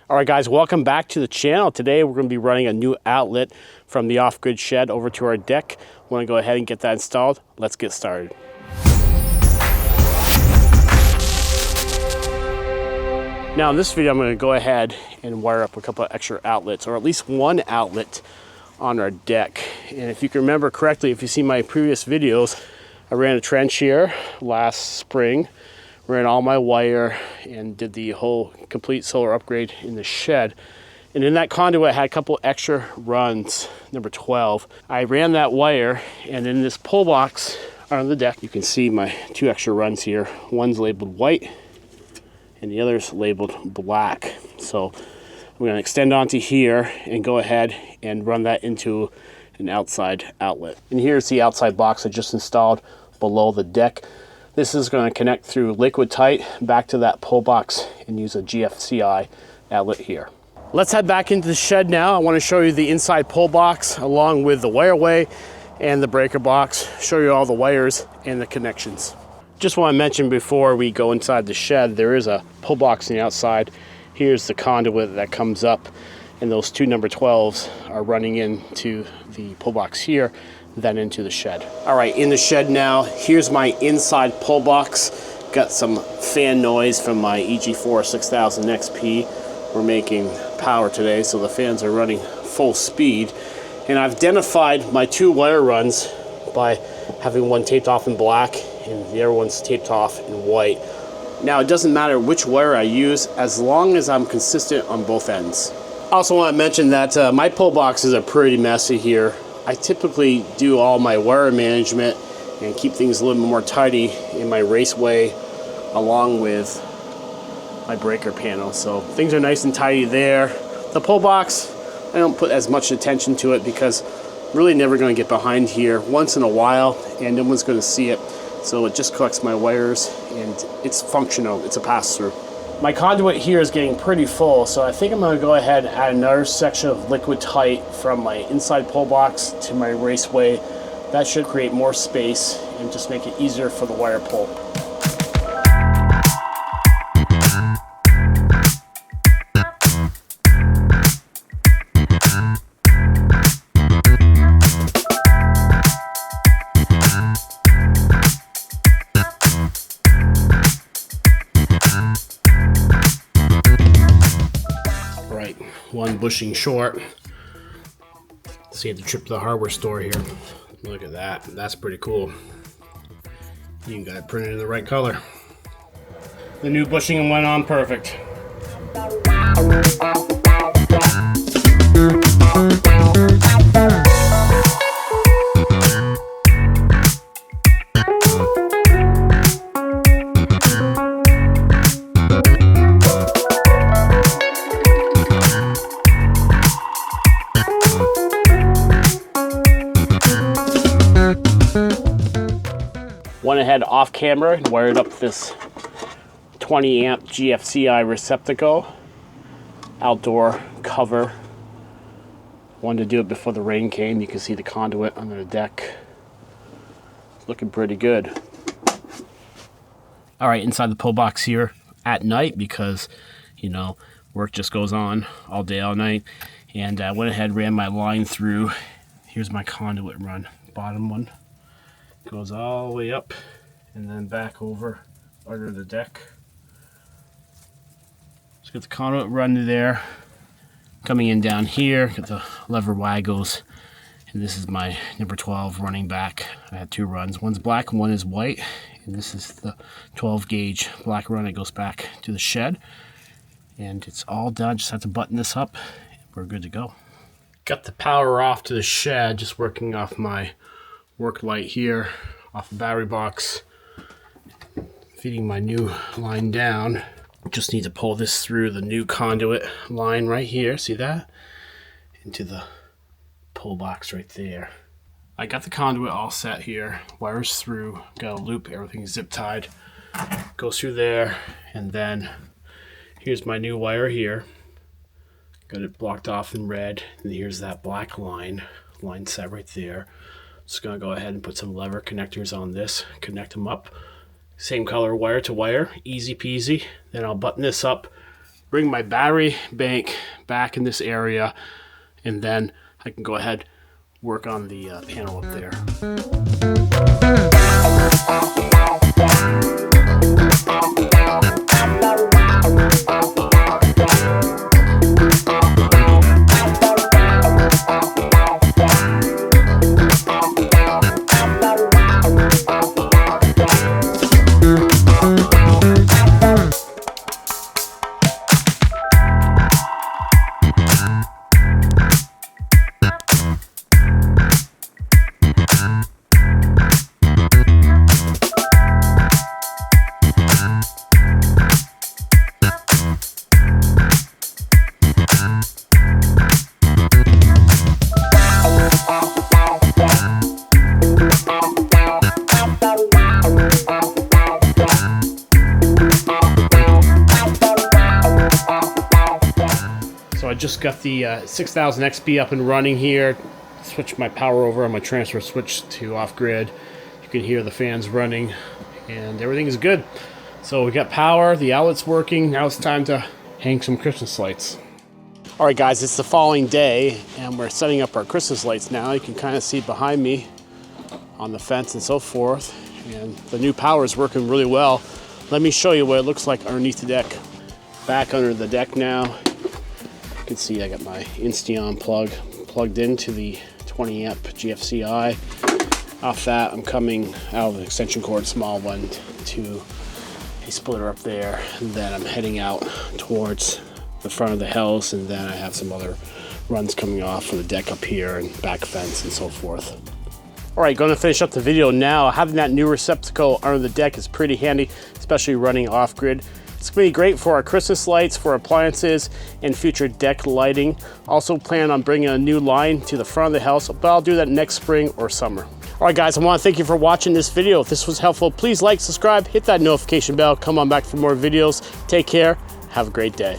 All right, guys, welcome back to the channel. Today we're going to be running a new outlet from the off-grid shed over to our deck. Want to go ahead and get that installed? Let's get started. Now in this video, I'm going to go ahead and wire up a couple of extra outlets, or at least one outlet on our deck. And if you can remember correctly, if you see my previous videos, I ran a trench here last spring, ran all my wire and did the whole complete solar upgrade in the shed. And in that conduit I had a couple extra runs, number 12. I ran that wire, and in this pull box on the deck, you can see my two extra runs here. One's labeled white and the other's labeled black. So we're gonna extend onto here and go ahead and run that into an outside outlet. And here's the outside box I just installed below the deck. This is going to connect through Liquid-Tight back to that pull box and use a GFCI outlet here. Let's head back into the shed now. I want to show you the inside pull box along with the wireway and the breaker box, show you all the wires and the connections. Just want to mention before we go inside the shed, there is a pull box on the outside. Here's the conduit that comes up, and those two number 12s are running into the pull box here, then into the shed. All right, in the shed now, here's my inside pull box. Got some fan noise from my EG4 6000 XP. We're making power today, so the fans are running full speed. And I've identified my two wire runs by having one taped off in black and the other one's taped off in white. Now, it doesn't matter which wire I use as long as I'm consistent on both ends. I also want to mention that my pull boxes are pretty messy here. I typically do all my wire management and keep things a little more tidy in my raceway along with my breaker panel. So things are nice and tidy there. The pull box, I don't put as much attention to it because I'm really never going to get behind here once in a while and no one's going to see it. So it just collects my wires and it's functional. It's a pass-through. My conduit here is getting pretty full, so I think I'm going to go ahead and add another section of Liquid-Tight from my inside pull box to my raceway. That should create more space and just make it easier for the wire pull. One bushing short. See at the trip to the hardware store here. Look at that. That's pretty cool. You got it printed in the right color. The new bushing went on perfect. Went ahead off camera and wired up this 20 amp GFCI receptacle, outdoor cover. Wanted to do it before the rain came. You can see the conduit under the deck. Looking pretty good. All right, inside the pull box here at night because, you know, work just goes on all day, all night. And I went ahead and ran my line through. Here's my conduit run, bottom one. Goes all the way up and then back over under the deck. Just got the conduit run there. Coming in down here, got the lever waggles. And this is my number 12 running back. I had two runs. One's black and one is white. And this is the 12 gauge black run that goes back to the shed. And it's all done. Just have to button this up. We're good to go. Got the power off to the shed. Just working off my work light here off the battery box, feeding my new line down. Just need to pull this through the new conduit line right here, see that? Into the pull box right there. I got the conduit all set here, wires through, got a loop, everything's zip tied, goes through there, and then here's my new wire here. Got it blocked off in red, and here's that black line set right there. Just gonna go ahead and put some lever connectors on this, connect them up. Same color wire to wire, easy peasy. Then I'll button this up, bring my battery bank back in this area, and then I can go ahead work on the panel up there. So I just got the 6000 XP up and running here. Switched my power over on my transfer switch to off-grid. You can hear the fans running and everything is good. So we got power, the outlet's working. Now it's time to hang some Christmas lights. All right guys, it's the following day and we're setting up our Christmas lights now. You can kind of see behind me on the fence and so forth. And the new power is working really well. Let me show you what it looks like underneath the deck. Back under the deck now. You can see I got my Insteon plug plugged into the 20 amp GFCI. Off that, I'm coming out of the extension cord, small one, to a splitter up there. And then I'm heading out towards the front of the house, and then I have some other runs coming off for the deck up here and back fence and so forth. All right, going to finish up the video now. Having that new receptacle under the deck is pretty handy, especially running off-grid. It's going to be great for our Christmas lights, for appliances, and future deck lighting. Also plan on bringing a new line to the front of the house, but I'll do that next spring or summer. All right, guys, I want to thank you for watching this video. If this was helpful, please like, subscribe, hit that notification bell, come on back for more videos. Take care. Have a great day.